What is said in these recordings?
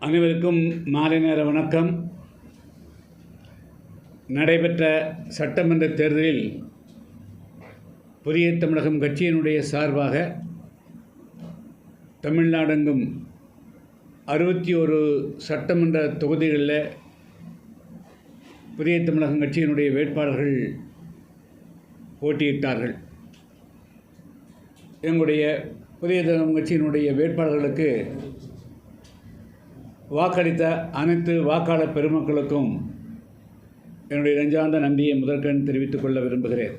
அனைவருக்கும் மாலை நேர வணக்கம். நடைபெற்ற சட்டமன்ற தேர்தலில் புதிய தமிழகம் கட்சியினுடைய சார்பாக தமிழ்நாடெங்கும் 61 சட்டமன்ற தொகுதிகளில் புதிய தமிழகம் கட்சியினுடைய வேட்பாளர்கள் போட்டியிட்டார்கள். எங்களுடைய புதிய தமிழகம் கட்சியினுடைய வேட்பாளர்களுக்கு வாக்களித்த அனைத்து வாக்காளர் பெருமக்களுக்கும் என்னுடைய நெஞ்சார்ந்த நன்றியை முதற்கண் தெரிவித்துக் கொள்ள விரும்புகிறேன்.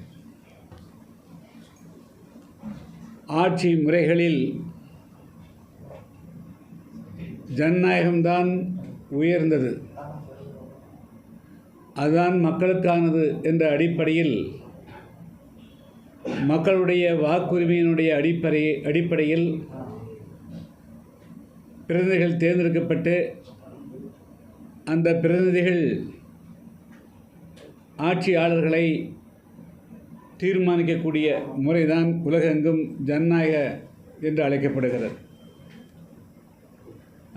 ஆட்சி முறைகளில் ஜனநாயகம்தான் உயர்ந்தது, அதுதான் மக்களுக்கானது என்ற அடிப்படையில் மக்களுடைய வாக்குரிமையினுடைய அடிப்படையில் பிரதிநிதிகள் தேர்ந்தெடுக்கப்பட்டு அந்த பிரதிநிதிகள் ஆட்சியாளர்களை தீர்மானிக்கக்கூடிய முறைதான் உலகெங்கும் ஜனநாயக என்று அழைக்கப்படுகிறது.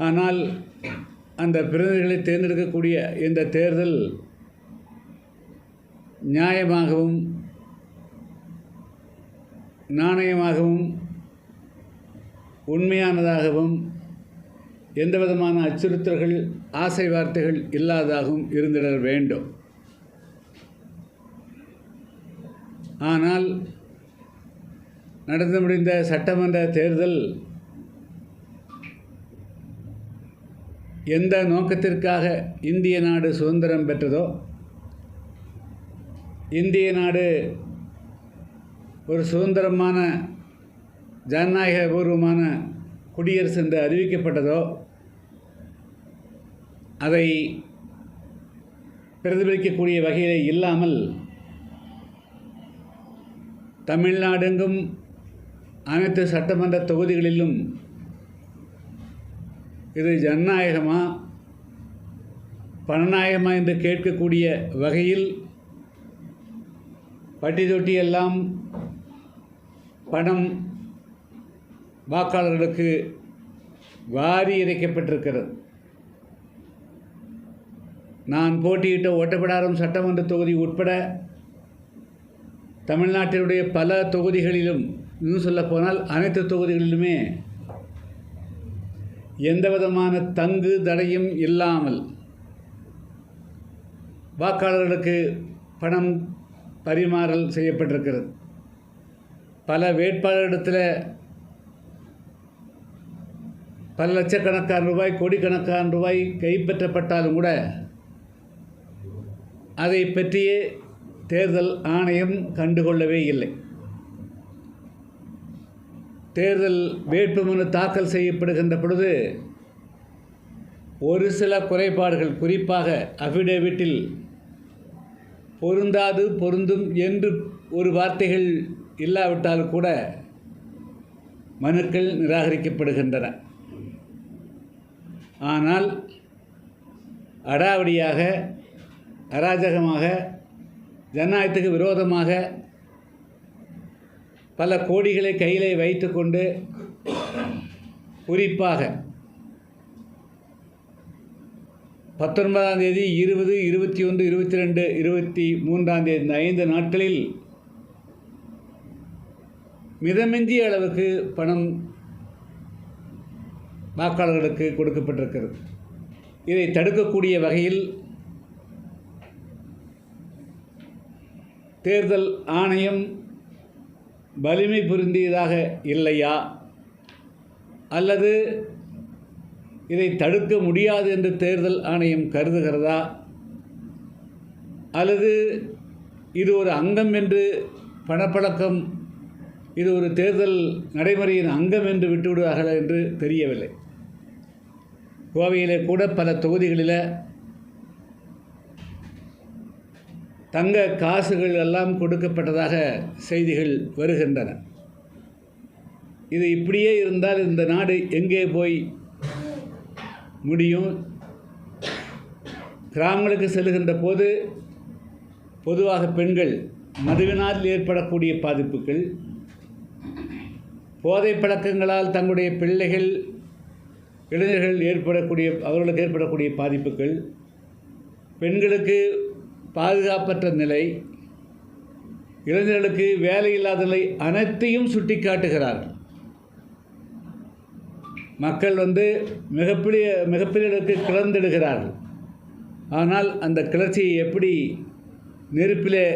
ஆனால் அந்த பிரதிநிதிகளை தேர்ந்தெடுக்கக்கூடிய இந்த தேர்தல் நியாயமாகவும் நாணயமாகவும் உண்மையானதாகவும் எந்தவிதமான அச்சுறுத்தல்கள் ஆசை வார்த்தைகள் இல்லாததாகவும் இருந்திட வேண்டும். ஆனால் நடந்து முடிந்த சட்டமன்ற தேர்தல் எந்த நோக்கத்திற்காக இந்திய நாடு சுதந்திரம் பெற்றதோ, இந்திய நாடு ஒரு சுதந்திரமான ஜனநாயகபூர்வமான குடியரசு என்று அறிவிக்கப்பட்டதோ, அதை பிரதிபலிக்கக்கூடிய வகையில் இல்லாமல் தமிழ்நாடெங்கும் அனைத்து சட்டமன்ற தொகுதிகளிலும் இது ஜனநாயகமா பணநாயகமா என்று கேட்கக்கூடிய வகையில் பட்டி தொட்டி எல்லாம் பணம் வாக்காளர்களுக்கு வாரி இறைக்கப்பட்டிருக்கிறது. நான் போட்டியிட்ட ஓட்டப்பிடாரம் சட்டமன்ற தொகுதி உட்பட தமிழ்நாட்டினுடைய பல தொகுதிகளிலும், இன்னும் சொல்லப்போனால் அனைத்து தொகுதிகளிலுமே எந்தவிதமான தங்கு தடையும் இல்லாமல் வாக்காளர்களுக்கு பணம் பரிமாறல் செய்யப்பட்டிருக்கிறது. பல வேட்பாளரிடத்தில் பல லட்சக்கணக்கான ரூபாய், கோடிக்கணக்கான ரூபாய் கைப்பற்றப்பட்டாலும் கூட அதை பற்றியே தேர்தல் ஆணையம் கண்டுகொள்ளவே இல்லை. தேர்தல் வேட்புமனு தாக்கல் செய்யப்படுகின்ற பொழுது ஒரு சில குறைபாடுகள், குறிப்பாக அஃபிடேவிட்டில் பொருந்தாது பொருந்தும் என்று ஒரு வார்த்தைகள் இல்லாவிட்டால் கூட மனுக்கள் நிராகரிக்கப்படுகின்றன. ஆனால் அடாவடியாக, அராஜகமாக, ஜனநாயகத்துக்கு விரோதமாக பல கோடிகளை கையிலே வைத்துக்கொண்டு, குறிப்பாக 19ஆம் தேதி, 20, 21, 22, 23ஆம் தேதி இந்த 5 நாட்களில் மிதமிஞ்சிய அளவுக்கு பணம் வாக்காளர்களுக்கு கொடுக்கப்பட்டிருக்கிறது. இதை தடுக்கக்கூடிய வகையில் தேர்தல் ஆணையம் வலிமை பொருந்தியதாக இல்லையா, அல்லது இதை தடுக்க முடியாது என்று தேர்தல் ஆணையம் கருதுகிறதா, அல்லது இது ஒரு அங்கம் என்று பணப்பழக்கம், இது ஒரு தேர்தல் நடைமுறையின் அங்கம் என்று விட்டுவிடுவார்கள் என்று தெரியவில்லை. கோவையிலே கூட பல தொகுதிகளில் தங்க காசுகள் எல்லாம் கொடுக்கப்பட்டதாக செய்திகள் வருகின்றன. இது இப்படியே இருந்தால் இந்த நாடு எங்கே போய் முடியும்? கிராமங்களுக்கு செல்கின்ற போது பொதுவாக பெண்கள் மதுவினால் ஏற்படக்கூடிய பாதிப்புகள், போதை பழக்கங்களால் தங்களுடைய பிள்ளைகள் அவர்களுக்கு ஏற்படக்கூடிய பாதிப்புகள், பெண்களுக்கு பாதுகாப்பற்ற நிலை, இளைஞர்களுக்கு வேலை இல்லாத நிலை அனைத்தையும் சுட்டி காட்டுகிறார்கள். மக்கள் மிகப்பெரிய அளவுக்கு கிளர்ந்தெடுகிறார்கள். ஆனால் அந்த கிளர்ச்சியை எப்படி நெருப்பிலே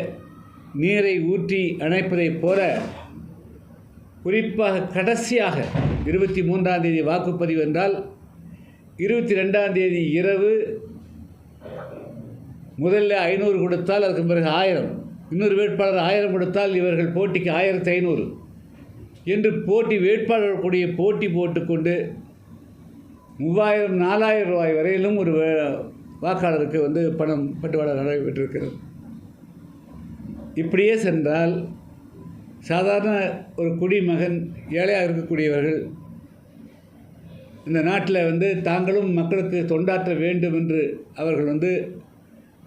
நீரை ஊற்றி அணைப்பதைப் போல, குறிப்பாக கடைசியாக 23ஆம் தேதி வாக்குப்பதிவு என்றால் 22ஆம் தேதி இரவு முதல்ல 500 கொடுத்தால் அதுக்கு பிறகு 1000, இன்னொரு வேட்பாளர் 1000 கொடுத்தால் இவர்கள் போட்டிக்கு 1500 என்று வேட்பாளர்கள் கூடிய போட்டி போட்டுக்கொண்டு 3000 4000 ரூபாய் வரையிலும் ஒரு வாக்காளருக்கு பணம் பட்டுவாடா நடைபெற்றிருக்கிறது. இப்படியே சென்றால் சாதாரண ஒரு குடிமகன், ஏழையாக இருக்கக்கூடியவர்கள் இந்த நாட்டில் தாங்களும் மக்களுக்கு தொண்டாற்ற வேண்டும் என்று அவர்கள்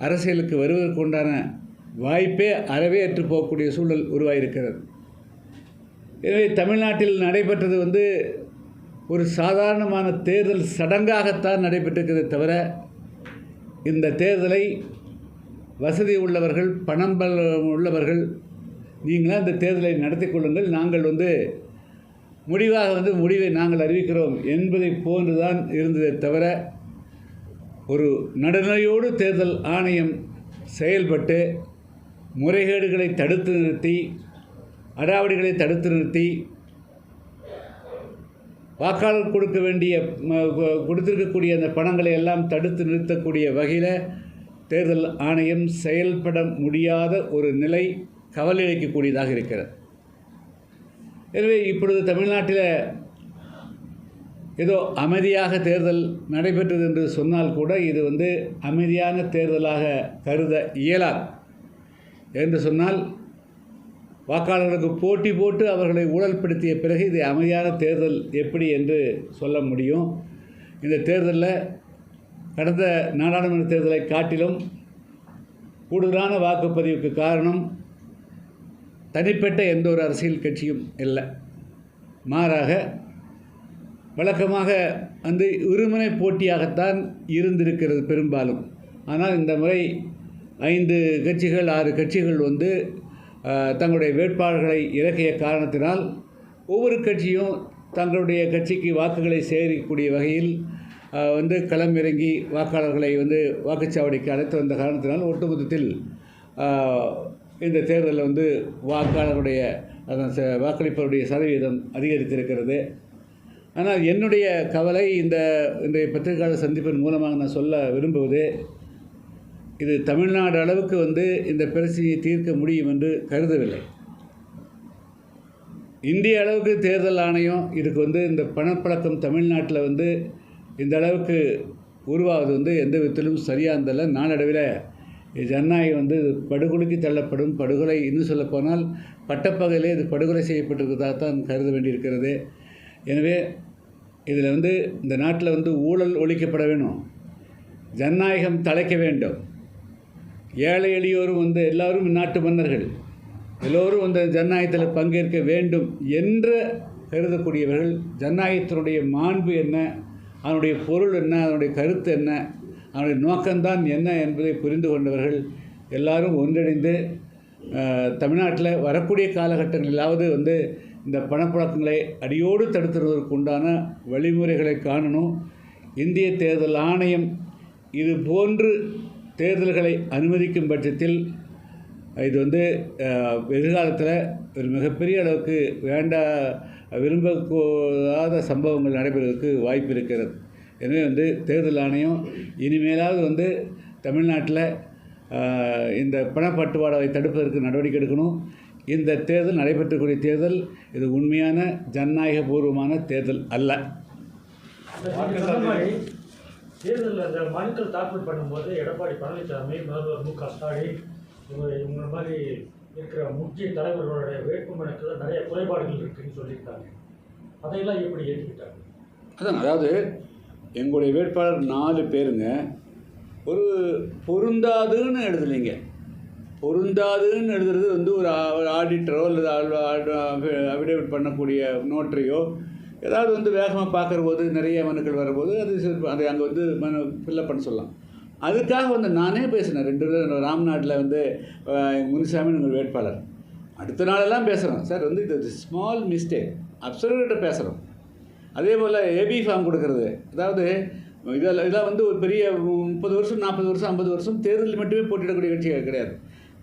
அரசியலுக்கு வருவதற்கு உண்டான வாய்ப்பே அறவே அற்று போகக்கூடிய சூழல் உருவாகியிருக்கிறது. எனவே தமிழ்நாட்டில் நடைபெற்றது ஒரு சாதாரணமான தேர்தல் சடங்காகத்தான் நடைபெற்றிருக்கிறதே தவிர, இந்த தேர்தலை வசதி உள்ளவர்கள், பணம் உள்ளவர்கள், நீங்களாம் இந்த தேர்தலை நடத்தி கொள்ளுங்கள், நாங்கள் முடிவாக முடிவை நாங்கள் அறிவிக்கிறோம் என்பதை போன்றுதான் இருந்ததே தவிர, ஒரு நடுநிலையோடு தேர்தல் ஆணையம் செயல்பட்டு முறைகேடுகளை தடுத்து நிறுத்தி, அடாவடிகளை தடுத்து நிறுத்தி, வாக்காளர் கொடுத்திருக்கக்கூடிய அந்த பணங்களை எல்லாம் தடுத்து நிறுத்தக்கூடிய வகையில் தேர்தல் ஆணையம் செயல்பட முடியாத ஒரு நிலை கவலை அளிக்கக்கூடியதாக இருக்கிறது. எனவே இப்பொழுது தமிழ்நாட்டில் ஏதோ அமைதியாக தேர்தல் நடைபெற்றது என்று சொன்னால் கூட இது அமைதியான தேர்தலாக கருத இயலாது. என்று சொன்னால் வாக்காளர்களுக்கு போட்டி போட்டு அவர்களை ஊழல்படுத்திய பிறகு இது அமைதியான தேர்தல் எப்படி என்று சொல்ல முடியும்? இந்த தேர்தலில் கடந்த நாடாளுமன்ற தேர்தலை காட்டிலும் கூடுதலான வாக்குப்பதிவுக்கு காரணம் தனிப்பட்ட எந்த ஒரு அரசியல் கட்சியும் இல்லை. மாறாக வழக்கமாக இருமுனை போட்டியாகத்தான் இருந்திருக்கிறது பெரும்பாலும். ஆனால் இந்த முறை 5 கட்சிகள் 6 கட்சிகள் தங்களுடைய வேட்பாளர்களை இறக்கிய காரணத்தினால் ஒவ்வொரு கட்சியும் தங்களுடைய கட்சிக்கு வாக்குகளை சேகரிக்கக்கூடிய வகையில் களமிறங்கி வாக்காளர்களை வாக்குச்சாவடிக்கு அழைத்து வந்த காரணத்தினால் ஒட்டுமொத்தத்தில் இந்த தேர்தலில் வாக்காளருடைய வாக்களிப்பவருடைய சதவீதம் அதிகரித்திருக்கிறது. ஆனால் என்னுடைய கவலை இன்றைய பத்திரிகையாளர் சந்திப்பின் மூலமாக நான் சொல்ல விரும்புவது, இது தமிழ்நாடு அளவுக்கு இந்த பிரச்சனையை தீர்க்க முடியும் என்று கருதவில்லை. இந்திய அளவுக்கு தேர்தல் ஆணையம் இதுக்கு இந்த பணப்பழக்கம் தமிழ்நாட்டில் இந்த அளவுக்கு உருவாவது எந்த விதத்திலும் சரியானதல்ல. நாளடைவில் ஜனநாயகம் படுகொலைக்கு தள்ளப்படும். படுகொலை இன்னும் சொல்லப்போனால் பட்டப்பகலே இது படுகொலை செய்யப்பட்டிருக்கிறதாகத்தான் கருத வேண்டியிருக்கிறது. எனவே இதில் இந்த நாட்டில் ஊழல் ஒழிக்கப்பட வேணும், ஜனநாயகம் தழைக்க வேண்டும். ஏழை எளியோரும் எல்லோரும் நாட்டு மன்னர்கள், எல்லோரும் ஜனநாயகத்தில் பங்கேற்க வேண்டும் என்று கருதக்கூடியவர்கள், ஜனநாயகத்தினுடைய மாண்பு என்ன, அதனுடைய பொருள் என்ன, அதனுடைய கருத்து என்ன, அதனுடைய நோக்கம்தான் என்ன என்பதை புரிந்து கொண்டவர்கள் எல்லாரும் ஒன்றிணைந்து தமிழ்நாட்டில் வரக்கூடிய காலகட்டங்களிலாவது இந்த பணப்புழக்கங்களை அடியோடு தடுத்துவதற்கு உண்டான வழிமுறைகளை காணணும். இந்திய தேர்தல் ஆணையம் இது போன்று தேர்தல்களை அனுமதிக்கும் பட்சத்தில் இது எதிர்காலத்தில் ஒரு மிகப்பெரிய அளவுக்கு விரும்பக்கூடாத சம்பவங்கள் நடைபெறுவதற்கு வாய்ப்பு இருக்கிறது. எனவே தேர்தல் ஆணையம் இனிமேலாவது தமிழ்நாட்டில் இந்த பணப்பட்டுவாடாவை தடுப்பதற்கு நடவடிக்கை எடுக்கணும். இந்த தேர்தல் நடைபெற்றக்கூடிய தேர்தல் இது உண்மையான ஜனநாயகபூர்வமான தேர்தல் அல்ல. தேர்தலில் அந்த மனுக்கள் தாக்கல் பண்ணும்போது எடப்பாடி பழனிசாமி, முதல்வர் மு.க. ஸ்டாலின் இவங்க மாதிரி இருக்கிற முக்கிய தலைவர்களுடைய வேட்புமனுக்களில் நிறைய குறைபாடுகள் இருக்குதுன்னு சொல்லியிருக்காங்க. அதையெல்லாம் எப்படி ஏற்றுக்கிட்டாங்க? அதாவது எங்களுடைய வேட்பாளர் 4 பேருங்க ஒரு பொருந்தாதுன்னு எழுதலைங்க. பொருந்தாதுன்னு எழுதுறது ஒரு ஆடிட்டரோ அல்லது அஃபிடேவிட் பண்ணக்கூடிய நோட்டரியோ ஏதாவது வந்து வேகமாக பார்க்குற போது நிறைய மனுக்கள் வரும்போது அதை அங்கே வந்து ஃபில்லப் பண்ண சொல்லலாம். அதுக்காக வந்து நானே பேசினேன் 2 பேரும் ராம்நாட்டில் வந்து முனுசாமி உங்கள் வேட்பாளர். அடுத்த நாளெல்லாம் பேசுகிறோம், சார் வந்து இது ஸ்மால் மிஸ்டேக் அப்சர்வேட்ட பேசுகிறோம். அதே போல் ஏபி ஃபார்ம் கொடுக்கறது, அதாவது இதெல்லாம் வந்து ஒரு பெரிய 30 வருஷம் 40 வருஷம் 50 வருஷம் தேர்தலில் மட்டுமே போட்டியிடக்கூடிய கட்சிகள் கிடையாது.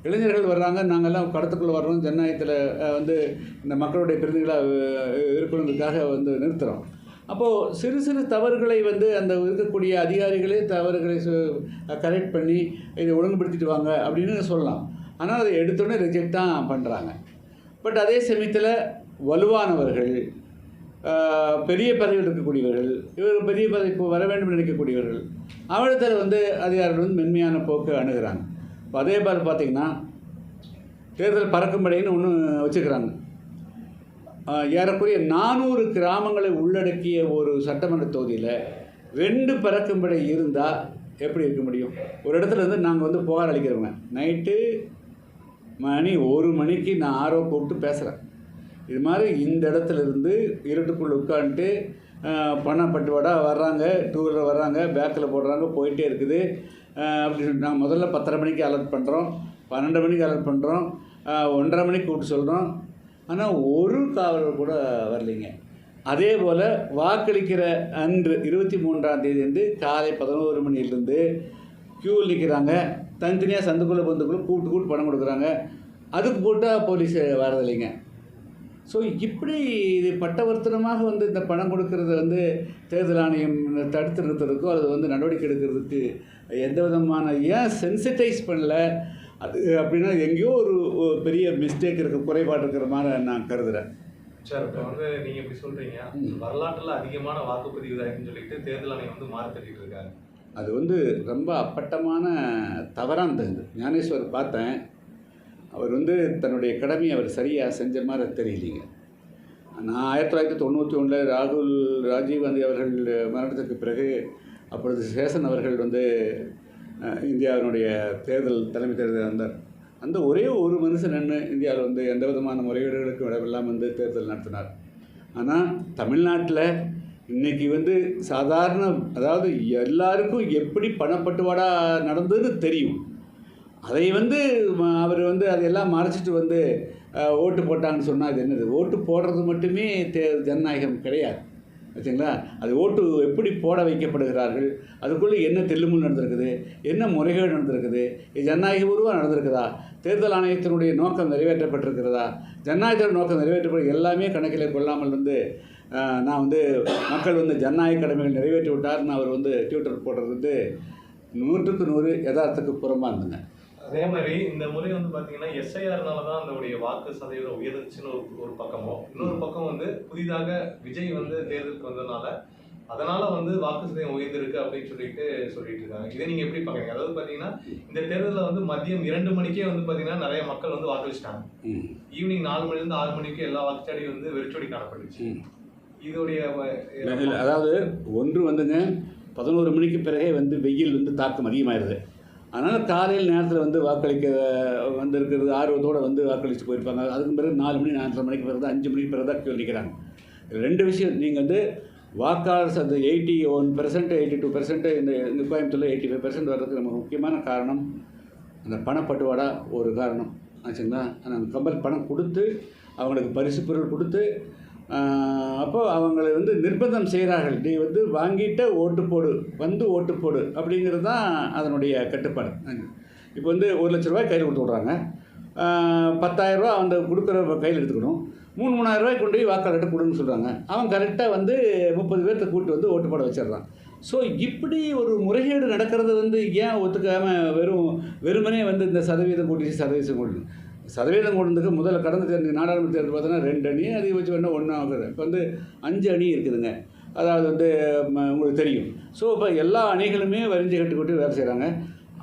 இளைஞர்கள் வர்றாங்க, நாங்கள்லாம் கடத்துக்குள்ளே வர்றோம், ஜனநாயகத்தில் வந்து இந்த மக்களுடைய பிரதிநிதிகளாக இருக்கணுங்கிறதுக்காக வந்து நிறுத்துகிறோம். அப்போது சிறு சிறு தவறுகளை வந்து அந்த இருக்கக்கூடிய அதிகாரிகளே தவறுகளை கரெக்ட் பண்ணி இதை ஒழுங்குபடுத்திட்டு வாங்க அப்படின்னு சொல்லலாம். ஆனால் அதை எடுத்தோடனே ரிஜெக்ட் தான் பண்ணுறாங்க. பட் அதே சமயத்தில் வலுவானவர்கள், பெரிய பதவியில் இருக்கக்கூடியவர்கள், இவர் பெரிய பதவிக்கு வர வேண்டும் நினைக்கக்கூடியவர்கள், அவரிடத்தில் வந்து அதிகாரிகள் வந்து மென்மையான போக்கு அணுகிறாங்க. இப்போ அதே மாதிரி பார்த்திங்கன்னா தேர்தல் பறக்கும்படைன்னு ஒன்று வச்சுக்கிறாங்க. ஏறக்குறைய 400 கிராமங்களை உள்ளடக்கிய ஒரு சட்டமன்ற தொகுதியில் 2 பறக்கும்படை இருந்தால் எப்படி இருக்க முடியும்? ஒரு இடத்துல இருந்து நாங்கள் வந்து புகார் அளிக்கிறவங்க, நைட்டு மணி 1 மணிக்கு நான் ஆரோ கூப்பிட்டு பேசுகிறேன், இது மாதிரி இந்த இடத்துல இருந்து இருட்டுக்குள்ளே உட்காந்துட்டு பணப்பட்டுவாடா வர்றாங்க, 2 வீலர் வர்றாங்க, பேக்கில் போடுறாங்க, போயிட்டே இருக்குது அப்படின்னு சொல்லிட்டு நாங்கள் முதல்ல 10:30 மணிக்கு அலர்ட் பண்ணுறோம், 12 மணிக்கு அலர்ட் பண்ணுறோம், 1:30 மணிக்கு கூப்பிட்டு சொல்கிறோம். ஆனால் ஒரு காவலர் கூட வரலைங்க. அதே போல் வாக்களிக்கிற அன்று 23ஆம் தேதி வந்து காலை 11 மணிலேருந்து க்யூவில் நிற்கிறாங்க, தனித்தனியாக சந்துக்குள்ளே பந்துக்குள்ளே கூப்பிட்டு பணம் கொடுக்குறாங்க, அதுக்கு போட்டால் போலீஸ் வரதில்லைங்க. ஸோ இப்படி இது பட்டவர்த்தனமாக வந்து இந்த பணம் கொடுக்கறத வந்து தேர்தல் ஆணையம் தடுத்து நிறுத்துறதுக்கோ அல்லது வந்து நடவடிக்கை எடுக்கிறதுக்கு எந்த விதமான ஏன் சென்சிட்டைஸ் பண்ணல அது அப்படின்னா எங்கேயோ ஒரு பெரிய மிஸ்டேக் இருக்க, குறைபாடு இருக்கிற மாதிரி நான் கருதுகிறேன். சார், இப்போ வந்து நீங்கள் இப்படி சொல்கிறீங்க, வரலாற்றில் அதிகமான வாக்குப்பதிவு இருக்குன்னு சொல்லிட்டு தேர்தல் ஆணையம் வந்து மாறி தட்டிட்டு இருக்காங்க. அது வந்து ரொம்ப அப்பட்டமான தவறானது. ஞானேஸ்வர் பார்த்தேன், அவர் வந்து தன்னுடைய கடமையை அவர் சரியாக செஞ்ச மாதிரி தெரியலிங்க. நான் 1991 ராஜீவ் காந்தி அவர்கள் மரணத்துக்கு பிறகு அப்பொழுது சேஷன் அவர்கள் வந்து இந்தியாவினுடைய தலைமை தேர்தல் வந்தார். அந்த ஒரே ஒரு மனுஷன் நின்று இந்தியாவில் வந்து எந்த விதமான முறைகேடுகளுக்கும் இடமெல்லாம் வந்து தேர்தல் நடத்தினார். ஆனால் தமிழ்நாட்டில் இன்றைக்கி வந்து சாதாரண, அதாவது எல்லாருக்கும் எப்படி பணப்பட்டுவாடா நடந்ததுன்னு தெரியும். அதை வந்து அவர் வந்து அதையெல்லாம் மறைச்சிட்டு வந்து ஓட்டு போட்டாங்கன்னு சொன்னால் அது என்னது? ஓட்டு போடுறது மட்டுமே ஜனநாயகம் கிடையாது, வச்சுங்களா? அது ஓட்டு எப்படி போட வைக்கப்படுகிறார்கள், அதுக்குள்ளே என்ன தெல்லுமுள் நடந்திருக்குது, என்ன முறைகேடு நடந்திருக்குது, இது ஜனநாயக உருவாக நடந்திருக்குதா, தேர்தல் ஆணையத்தினுடைய நோக்கம் நிறைவேற்றப்பட்டிருக்கிறதா, ஜனநாயகத்தின் நோக்கம் நிறைவேற்றப்பட எல்லாமே கணக்கில் கொள்ளாமல் வந்து நான் வந்து மக்கள் வந்து ஜனநாயக கடமைகள் நிறைவேற்றி விட்டார்னு அவர் வந்து ட்விட்டர் போடுறது வந்து 100க்கு 100 யதார்த்தத்துக்கு புறம்பாக இருந்துங்க. அதே மாதிரி இந்த முறை வந்து பார்த்தீங்கன்னா எஸ்ஐஆர்னால தான் அதனுடைய வாக்கு சதவீதம் உயர்ந்துச்சுன்னு ஒரு பக்கமும், இன்னொரு பக்கம் வந்து புதிதாக விஜய் வந்து தேர்தலுக்கு வந்ததுனால அதனால வந்து வாக்கு சதவீதம் உயர்ந்திருக்கு அப்படின்னு சொல்லிட்டு இருக்காங்க. இதை நீங்கள் எப்படி பார்க்குறீங்க? அதாவது பார்த்தீங்கன்னா இந்த தேர்தலில் வந்து மதியம் 2 மணிக்கே வந்து பார்த்தீங்கன்னா நிறைய மக்கள் வந்து வாக்களிச்சிட்டாங்க. ஈவினிங் 4 மணிலேருந்து 6 மணிக்கு எல்லா வாக்குச்சாவடியும் வந்து வெறிச்சோடி காணப்பட்டுச்சு. இதோடைய அதாவது ஒன்று வந்துங்க 11 மணிக்கு பிறகே வந்து வெயில் வந்து தாக்கம் அதிகமாகிடுது. அதனால் காலையில் நேரத்தில் வந்து வாக்களிக்க வந்திருக்கிறது ஆர்வத்தோடு வந்து வாக்களித்து போயிருப்பாங்க. அதுக்கு பிறகு 4 மணி 4:30 மணிக்கு பிறகு தான் 5 மணிக்கு பிறகு தான் க்யூ நிற்கிறாங்க. 2 விஷயம், நீங்கள் வந்து வாக்காளர் அந்த 81% 82% இந்த கோயம்புத்தூரில் 85% வர்றதுக்கு நமக்கு முக்கியமான காரணம் அந்த பணப்பட்டுவாடா ஒரு காரணம் ஆச்சுங்களா. அந்த பணம் கொடுத்து அவங்களுக்கு பரிசு பொருள் கொடுத்து அப்போது அவங்களை வந்து நிர்பந்தம் செய்கிறார்கள், நீ வந்து வாங்கிட்ட ஓட்டு போடு, வந்து ஓட்டு போடு அப்படிங்கிறது தான் அதனுடைய கட்டுப்பாடு. இப்போ வந்து 1 லட்ச ரூபாய் கையில் கொடுத்து விட்றாங்க, 10,000 ரூபா அந்த கொடுக்குற கையில் எடுத்துக்கணும், 3,000 ரூபாய் கொண்டு போய் வாக்காளர்கிட்ட கொடுன்னு சொல்கிறாங்க. அவன் கரெக்டாக வந்து 30 பேர்த்த கூப்பிட்டு வந்து ஓட்டு போட வச்சிடறான். ஸோ இப்படி ஒரு முறைகேடு நடக்கிறது வந்து ஏன் ஒத்துக்காமல் வெறுமனே வந்து இந்த சதவீதம் கூட்டிச்சு சதவீதம் கொண்டதுக்கு முதல்ல கடந்த தேர்தல் நாடாளுமன்ற தேர்தல் பார்த்தோன்னா 2 அணி, அதிகபட்சம் வேணால் 1 ஆகுது. இப்போ வந்து 5 அணி இருக்குதுங்க. அதாவது வந்து உங்களுக்கு தெரியும். ஸோ இப்போ எல்லா அணிகளுமே வரிஞ்சு கட்டுக்கொண்டு வேலை செய்கிறாங்க.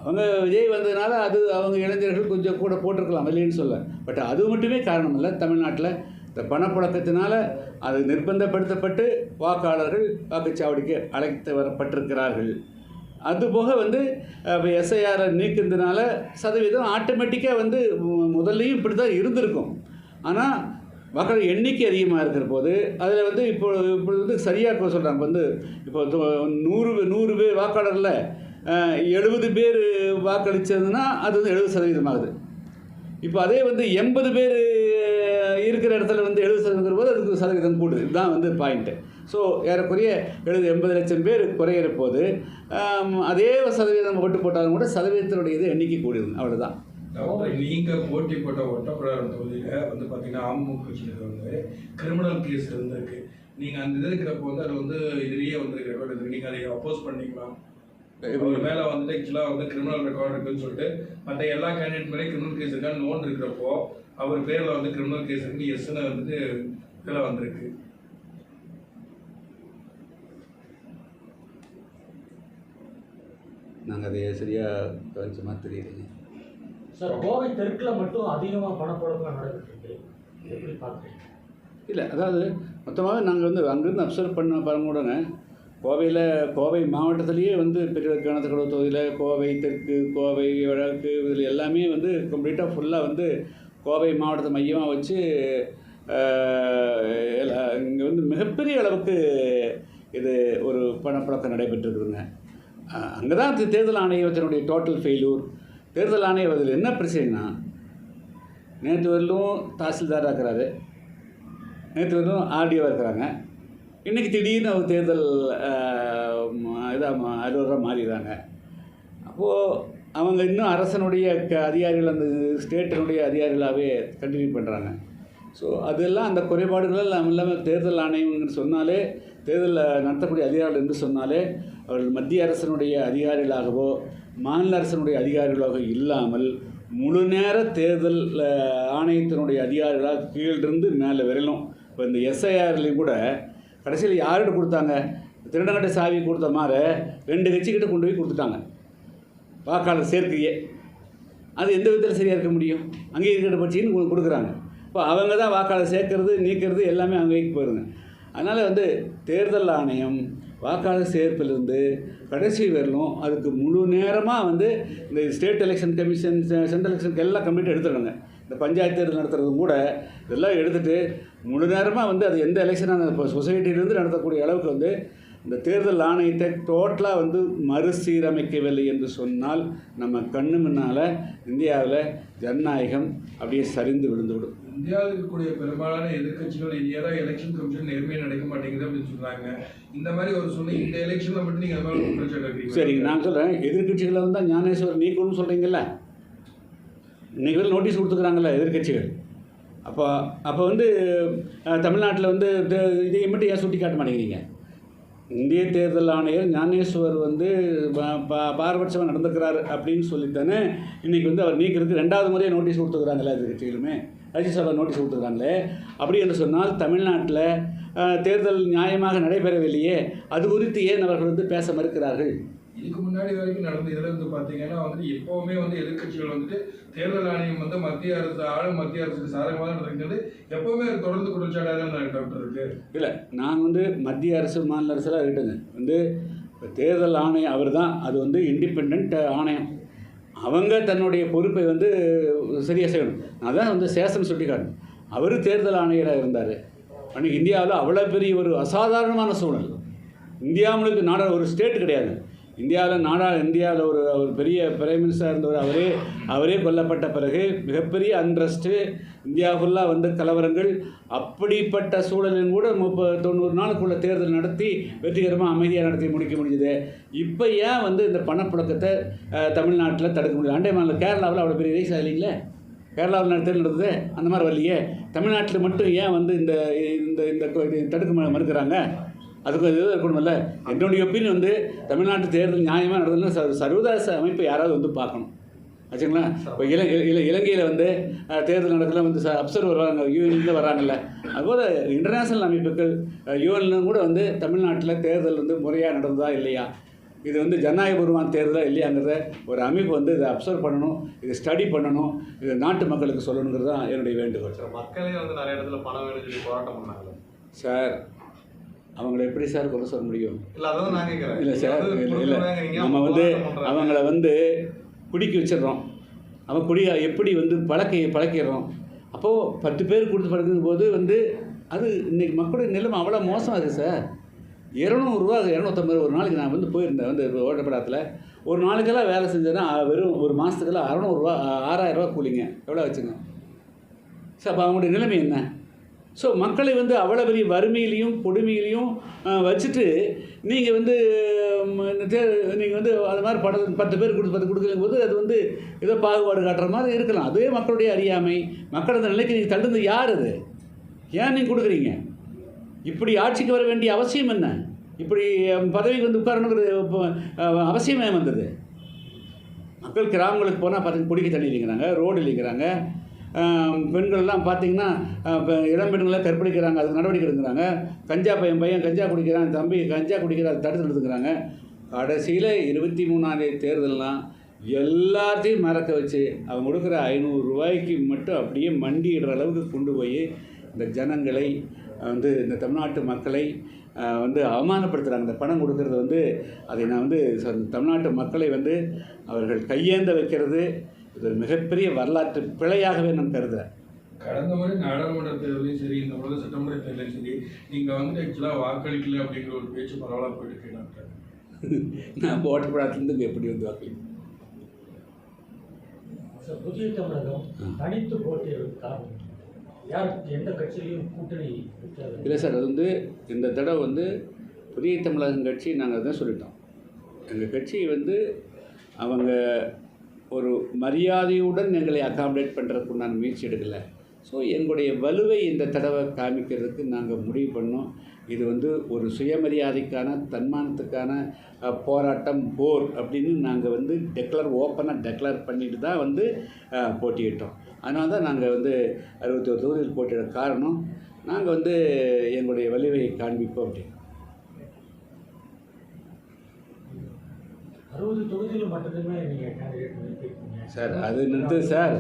அவங்க விஜய் வந்ததுனால அது அவங்க இளைஞர்கள் கொஞ்சம் கூட போட்டிருக்கலாம் இல்லைன்னு சொல்ல, பட் அது மட்டுமே காரணம் இல்லை. தமிழ்நாட்டில் இந்த பணப்புழக்கத்தினால அது நிர்பந்தப்படுத்தப்பட்டு வாக்காளர்கள் வாக்குச்சாவடிக்கு அழைத்து வரப்பட்டிருக்கிறார்கள். அதுபோக வந்து இப்போ எஸ்ஐஆரை நீக்கிறதுனால சதவீதம் ஆட்டோமேட்டிக்காக வந்து முதல்லையும் இப்படி தான் இருந்திருக்கும். ஆனால் வாக்காளர் எண்ணிக்கை அதிகமாக இருக்கிற போது அதில் வந்து இப்போ வந்து சரியாக சொல்கிறாங்க வந்து இப்போ 100 பேர் வாக்காளரில் 70 பேர் வாக்களித்ததுன்னா அது வந்து 70% ஆகுது. இப்போ அதே வந்து 80 பேர் இருக்கிற இடத்துல வந்து 70% போது அதுக்கு சதவீதம் கூடுது. இதுதான் வந்து பாயிண்ட்டு. ஸோ ஏறக்குறைய 80 லட்சம் பேர் குறையிற போது அதே சதவீதம் ஓட்டு போட்டாலும் கூட சதவீதத்தினுடைய இது எண்ணிக்கை கூடுது. அவ்வளோதான். நீங்கள் போட்டி போட்ட ஒட்டப்பிடாரம் தொகுதியில் வந்து பார்த்தீங்கன்னா அமமுக கட்சியில் வந்து கிரிமினல் கேஸ் இருந்திருக்கு. நீங்கள் அந்த இது இருக்கிறப்போ வந்து அது வந்து இதுலேயே வந்து ரெக்கார்டு இருக்குது. நீங்கள் அதை அப்போஸ் பண்ணிக்கலாம். ஒரு மேலே வந்துட்டு ஆக்சுவலாக வந்து கிரிமினல் ரெக்கார்டு இருக்குன்னு சொல்லிட்டு மற்ற எல்லா கேண்டிடேட் மேலே கிரிமினல் கேஸ் இருக்கான்னு லோன் இருக்கிறப்போ அவர் பேரில் வந்து கிரிமினல் கேஸ் இருக்கு எஸ்ன்னு வந்துட்டு இதில் வந்திருக்கு. நாங்கள் அதை சரியாக கவனிச்ச மாதிரி தெரியலைங்க சார். கோவை தெற்கில் மட்டும் அதிகமாக பணப்புழக்கம் நடந்துட்டு எப்படி பார்க்குறீங்க? இல்லை, அதாவது மொத்தமாக நாங்கள் வந்து அங்கேருந்து அப்சர்வ் பண்ண பரமுடனே கோவை மாவட்டத்திலேயே வந்து பெரிய கணத்துக்கடவு தொகுதியில் கோவை தெற்கு, கோவை வடக்கு இதில் எல்லாமே வந்து கம்ப்ளீட்டாக ஃபுல்லாக வந்து கோவை மாவட்டத்தை மையமாக வச்சு இங்கே வந்து மிகப்பெரிய அளவுக்கு இது ஒரு பணப்புழக்கம் நடைபெற்றுருக்குதுங்க. அங்கே தான் தேர்தல் ஆணையத்தினுடைய டோட்டல் ஃபெயிலூர். தேர்தல் ஆணையம் அதில் என்ன பிரச்சனைனா, நேற்று வரலும் தாசில்தாராக இருக்கிறாரு, நேற்று வரலும் ஆர்டிஓவாக இருக்கிறாங்க, இன்றைக்கி திடீர்னு அவர் தேர்தல் இதாக அலுவலராக மாறிடுறாங்க. அப்போது அவங்க இன்னும் அரசனுடைய அதிகாரிகள் அந்த ஸ்டேட்டினுடைய அதிகாரிகளாகவே கண்டினியூ பண்ணுறாங்க. ஸோ அதெல்லாம் அந்த குறைபாடுகள் இல்லாமல் தேர்தல் ஆணையம்னு சொன்னாலே, தேர்தலில் நடத்தக்கூடிய அதிகாரிகள் என்று சொன்னாலே அவர்கள் மத்திய அரசனுடைய அதிகாரிகளாகவோ மாநில அரசனுடைய அதிகாரிகளாக இல்லாமல் முழு நேர தேர்தல் ஆணையத்தினுடைய அதிகாரிகளாக கீழிருந்து மேலே வரலும். இப்போ இந்த எஸ்ஐஆர்லேயும் கூட கடைசியில் யார்கிட்ட கொடுத்தாங்க? திருடங்கட்ட சாவி கொடுத்த மாதிரி 2 கட்சிக்கிட்ட கொண்டு போய் கொடுத்துட்டாங்க வாக்காளர் சேர்க்கையே. அது எந்த விதத்தில் சரியாக இருக்க முடியும்? அங்கே இருக்கிற பட்சின்னு கொடுக்குறாங்க. இப்போ அவங்க தான் வாக்காளர் சேர்க்கறது நீக்கிறது எல்லாமே அங்கேக்கு போயிருங்க. அதனால் வந்து தேர்தல் ஆணையம் வாக்காளர் சேர்ப்பிலிருந்து கடைசி வரலும் அதுக்கு முழு நேரமாக வந்து இந்த ஸ்டேட் எலெக்ஷன் கமிஷன், சென்ட்ரல் எலெக்ஷனுக்கு எல்லாம் கம்ப்ளீட்டாக எடுத்துடுறாங்க. இந்த பஞ்சாயத்து தேர்தல் நடத்துறதும் கூட இதெல்லாம் எடுத்துகிட்டு முழு நேரமாக வந்து அது எந்த எலெக்ஷனாக இப்போ சொசைட்டியிலேருந்து நடத்தக்கூடிய அளவுக்கு வந்து இந்த தேர்தல் ஆணையத்தை டோட்டலாக வந்து மறுசீரமைக்கவில்லை என்று சொன்னால் நம்ம கண்ணு முன்னால் இந்தியாவில் ஜனநாயகம் அப்படியே சரிந்து விழுந்துவிடும். இந்தியாவில் இருக்கக்கூடிய பெரும்பாலான எதிர்கட்சிகள் இந்தியாவில் எலெக்ஷன் கமிஷன் நேர்மையாக நடக்க மாட்டேங்குது அப்படின்னு சொல்கிறாங்க. இந்த மாதிரி ஒரு சொல்லி இந்த எலெக்ஷனில் மட்டும் நீங்கள் அது மாதிரி குற்றச்சாட்டு வைக்கிறீங்க. சரிங்க, நான் சொல்கிறேன், எதிர்கட்சிகளை வந்து ஞானேஸ்வர் நீக்கணும்னு சொல்கிறீங்கல்ல, இன்றைக்கி நோட்டீஸ் கொடுத்துக்கிறாங்கல்ல எதிர்கட்சிகள். அப்போ வந்து தமிழ்நாட்டில் வந்து இதை மட்டும் ஏன் சுட்டி காட்ட மாட்டேங்கிறீங்க? இந்திய தேர்தல் ஆணையர் ஞானேஸ்வர் வந்து பாரபட்சமாக நடந்துக்கிறார் அப்படின்னு சொல்லித்தானே இன்றைக்கி வந்து அவர் நீக்கிறதுக்கு 2வது முறையாக நோட்டீஸ் கொடுத்துக்கிறாங்களே எதிர்கட்சிகளுமே, ராஜ்யசபா நோட்டீஸ் கொடுத்துருக்காங்களே. அப்படி என்று சொன்னால் தமிழ்நாட்டில் தேர்தல் நியாயமாக நடைபெறவில்லையே, அது குறித்து ஏன் அவர்கள் வந்து பேச மறுக்கிறார்கள்? இதுக்கு முன்னாடி வரைக்கும் நடந்த இதில் வந்து பார்த்தீங்கன்னா வந்துட்டு எப்போவுமே வந்து எதிர்கட்சிகள் வந்துட்டு தேர்தல் ஆணையம் வந்து மத்திய அரசுக்கு சாதகமாக நடக்கிறது எப்போவுமே தொடர்ந்து குற்றச்சாட்டாக தான் டாக்டர் இருக்கு. இல்லை, நான் வந்து மத்திய அரசு மாநில அரசுலாம் இருக்கட்டுங்க, வந்து தேர்தல் ஆணையம் அவர் தான், அது வந்து இண்டிபெண்ட் ஆணையம், அவங்க தன்னுடைய பொறுப்பை வந்து சரியாக செய்யணும். அதான் வந்து சேஷன் சுட்டிக்காட்டணும். அவர் தேர்தல் ஆணையராக இருந்தார். அன்றைக்கி இந்தியாவில் அவ்வளோ பெரிய ஒரு அசாதாரணமான சூழல். இந்தியா முழுக்க நாடாக ஒரு ஸ்டேட் கிடையாது. இந்தியாவில் ஒரு பெரிய பிரைம் மினிஸ்டராக இருந்தவர் அவரே கொல்லப்பட்ட பிறகு மிகப்பெரிய அன்ரெஸ்ட்டு, இந்தியா ஃபுல்லாக வந்து கலவரங்கள். அப்படிப்பட்ட சூழலில் கூட 90 நாளுக்குள்ள தேர்தல் நடத்தி வெற்றிகரமாக அமைதியாக நடத்தி முடிக்க முடியுது. இப்போ ஏன் வந்து இந்த பணப்புழக்கத்தை தமிழ்நாட்டில் தடுக்க முடியல? அண்டை மாநிலம் கேரளாவில் அவ்வளோ பெரிய ரீசா இல்லைங்களே, கேரளாவில் தேர்தல் நடந்தது அந்த மாதிரி வரலையே. தமிழ்நாட்டில் மட்டும் ஏன் வந்து இந்த இந்த தடுக்க மறுக்கிறாங்க? அதுக்கு இது இருக்கணும்ல. என்னுடைய ஒப்பீனியன் வந்து தமிழ்நாட்டு தேர்தல் நியாயமாக நடந்ததுன்னா சர்வதேச அமைப்பை யாராவது வந்து பார்க்கணும் ஆச்சுங்களா. இப்போ இலங்கையில் வந்து தேர்தல் நடக்கல வந்து அப்சர்வர் வர்றாங்க, யூஎன்லேருந்து வர்றாங்கல்ல. அதுபோல் இன்டர்நேஷ்னல் அமைப்புகள் யூஎன்லும் கூட வந்து தமிழ்நாட்டில் தேர்தல் வந்து முறையாக நடந்ததா இல்லையா, இது வந்து ஜனநாயகபூர்வமான தேர்தலாக இல்லையாங்கிறத ஒரு அமைப்பு வந்து இதை அப்சர்வ் பண்ணணும், இதை ஸ்டடி பண்ணணும், இது நாட்டு மக்களுக்கு சொல்லணுங்கிறது தான் என்னுடைய வேண்டுகோள். சார், மக்களே வந்து நிறைய இடத்துல பணம் வேணும்னு சொல்லி போராட்டம் பண்ணாங்க சார். அவங்கள எப்படி சார் கொலை சொல்ல முடியும்? இல்லை சார், இல்லை நம்ம வந்து அவங்கள வந்து குடிக்க வச்சிடுறோம். அவன் எப்படி வந்து பழக்கிடுறோம். அப்போது 10 பேர் கொடுத்து படுக்கும்போது வந்து அது இன்றைக்கி மக்களுடைய நிலைமை அவ்வளோ மோசமாக இருக்குது சார். 200 250 ஒரு நாளைக்கு நான் வந்து போயிருந்தேன் வந்து ஓட்டப்படாத்தில். ஒரு நாளைக்கெல்லாம் வேலை செஞ்சேன்னா வெறும் ஒரு மாதத்துக்கெல்லாம் 6000 கூலிங்க. எவ்வளோ வச்சுங்க சார்? அப்போ அவங்களுடைய நிலைமை என்ன? ஸோ மக்களை வந்து அவ்வளோ பெரிய வறுமையிலையும் கொடுமையிலையும் வச்சுட்டு நீங்கள் வந்து நீங்கள் வந்து அது மாதிரி 10 பேர் கொடுக்கும் போது அது வந்து ஏதோ பாகுபாடு காட்டுற மாதிரி இருக்கலாம். அதுவே மக்களுடைய அறியாமை. மக்கள் அந்த நிலைக்கு நீங்கள் தள்ளுறது யார்? அது ஏன் நீங்கள் கொடுக்குறீங்க? இப்படி ஆட்சிக்கு வர வேண்டிய அவசியம் என்ன? இப்படி பதவிக்கு வந்து உட்காரணுங்கிற அவசியமே வந்தது? மக்கள் கிராமங்களுக்கு போனால் பார்த்திங்க குடிக்க தண்ணி இல்லைங்கிறாங்க, ரோடு இல்லைங்கிறாங்க. பெண்கள்லாம் பார்த்திங்கன்னா இளம் பெண்கள்லாம் கற்பழிக்கிறாங்க, அதுக்கு நடவடிக்கை எடுக்கிறாங்க. கஞ்சா பையன் கஞ்சா குடிக்கிறான், தம்பி கஞ்சா குடிக்கிற அதை தடுத்து எடுத்துக்கிறாங்க. கடைசியில் 23ஆம் தேதி தேர்தல்லாம் எல்லாத்தையும் மறக்க வச்சு அவங்க கொடுக்குற 500 ரூபாய்க்கு மட்டும் அப்படியே மண்டிடுற அளவுக்கு கொண்டு போய் இந்த ஜனங்களை வந்து இந்த தமிழ்நாட்டு மக்களை வந்து அவமானப்படுத்துகிறாங்க. இந்த பணம் கொடுக்கறது வந்து அதை நான் வந்து தமிழ்நாட்டு மக்களை வந்து அவர்கள் கையேந்த வைக்கிறது இது மிகப்பெரிய வரலாற்று பிழையாகவே நான் கருதுகிறேன். கடந்த முறை நாடாளுமன்ற தேர்தலையும் சரி, இந்த முறை சட்டமன்ற தேர்தலையும் சரி, நீங்கள் வந்து ஆக்சுவலாக வாக்களிக்கல அப்படிங்கிற ஒரு பேச்சு பரவாயில்ல போயிட்டு கேட்டாங்க. நான் ஓட்டப்படாதுலேருந்து எப்படி வந்து வாக்களிப்பேன்? புதிய தமிழகம் தனித்து போட்டியிடுறது காரணம் யாருக்கு? எந்த கட்சியிலையும் கூட்டணி இல்லை சார். அது வந்து இந்த தடவை வந்து புதிய தமிழகம் கட்சி நாங்கள் தான் சொல்லிட்டோம். எங்கள் கட்சி வந்து அவங்க ஒரு மரியாதையுடன் எங்களை அகாமடேட் பண்ணுறதுக்கு உண்டான முயற்சி எடுக்கலை. ஸோ எங்களுடைய வலுவை இந்த தடவை காமிக்கிறதுக்கு நாங்கள் முடிவு பண்ணோம். இது வந்து ஒரு சுயமரியாதைக்கான தன்மானத்துக்கான போராட்டம், போர் அப்படின்னு நாங்கள் வந்து ஓப்பனாக டெக்ளேர் பண்ணிட்டு தான் வந்து போட்டியிட்டோம். அதனால தான் நாங்கள் வந்து 61 தொகுதியில் போட்டியிட காரணம் நாங்கள் வந்து எங்களுடைய வலிவை காண்பிப்போம் அப்படின்னு. 60 தொகுதியில் மட்டுமே நீங்கள் கேண்டிடேட் நிறுத்திருக்கீங்க சார். அது நிறுத்து சார்.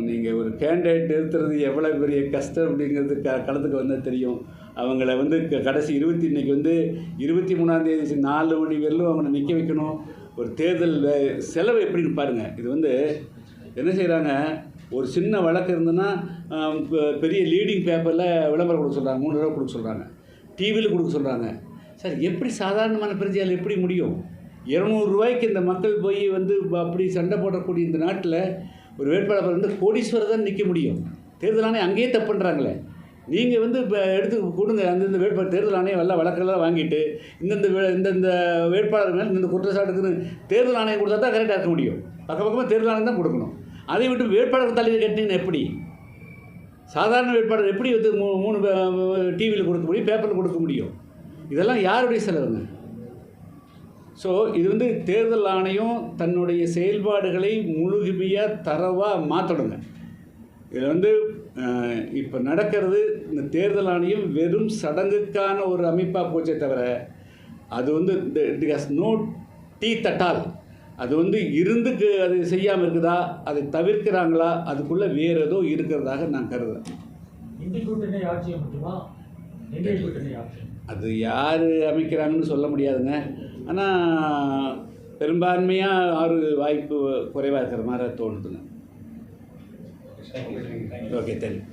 நீங்கள் ஒரு கேண்டிடேட் நிறுத்துறது எவ்வளோ பெரிய கஷ்டம் அப்படிங்கிறது களத்துக்கு வந்தால் தெரியும். அவங்கள வந்து கடைசி இன்றைக்கி வந்து 23ஆம் தேதி 4 மணி வரலும் அவங்கள நிற்க வைக்கணும். ஒரு தேர்தல் செலவு எப்படின்னு பாருங்கள். இது வந்து என்ன செய்கிறாங்க, ஒரு சின்ன வழக்கு இருந்ததுன்னா பெரிய லீடிங் பேப்பரில் விளம்பரம் கொடுக்க சொல்கிறாங்க, 3 ரூபா கொடுக்க சொல்கிறாங்க, டிவியில் கொடுக்க சொல்கிறாங்க. சார் எப்படி சாதாரணமான பிரச்சனையால் எப்படி முடியும்? 200 ரூபாய்க்கு இந்த மக்கள் போய் வந்து அப்படி சண்டை போடக்கூடிய இந்த நாட்டில் ஒரு வேட்பாளர் வந்து கோடீஸ்வரர் தான் நிற்க முடியும். தேர்தல் ஆணையம் அங்கேயே தப்பு பண்ணுறாங்களே. நீங்கள் வந்து இப்போ எடுத்து கொடுங்க அந்தந்த வேட்பாளர். தேர்தல் ஆணையம் எல்லாம் வழக்கெல்லாம் வாங்கிட்டு இந்தந்த வேட்பாளர் மேலே இந்த குற்றச்சாட்டுக்குன்னு தேர்தல் ஆணையம் கொடுத்தா தான் கரெக்டாக இருக்க முடியும். பக்கமாக தேர்தல் ஆணையம் தான் கொடுக்கணும். அதை விட்டு வேட்பாளர் தலைவர் கேட்டிங்கன்னா எப்படி? சாதாரண வேட்பாளர் எப்படி வந்து 3 டிவியில் கொடுக்க முடியும், பேப்பரில் கொடுக்க முடியும்? இதெல்லாம் யாருடைய செலவுங்க? ஸோ இது வந்து தேர்தல் ஆணையம் தன்னுடைய செயல்பாடுகளை முழுமையாக தரவாக மாற்றணுங்க. இதில் வந்து இப்போ நடக்கிறது, இந்த தேர்தல் ஆணையம் வெறும் சடங்குக்கான ஒரு அமைப்பாக போச்சே தவிர அது வந்து it has no teeth at all. அது வந்து இருந்துக்கு அது செய்யாமல் இருக்குதா, அதை தவிர்க்கிறாங்களா, அதுக்குள்ளே வேறு ஏதோ இருக்கிறதாக நான் கருதுகிறேன். இந்திய கூட்டணி ஆட்சி மட்டுமா? இந்திய கூட்டணி ஆட்சி அது யார் அமைக்கிறாங்கன்னு சொல்ல முடியாதுங்க. ஆனால் பெரும்பான்மையாக வாய்ப்பு குறைவாக இருக்கிற மாதிரி தோணுதுங்க. Okay, thank you.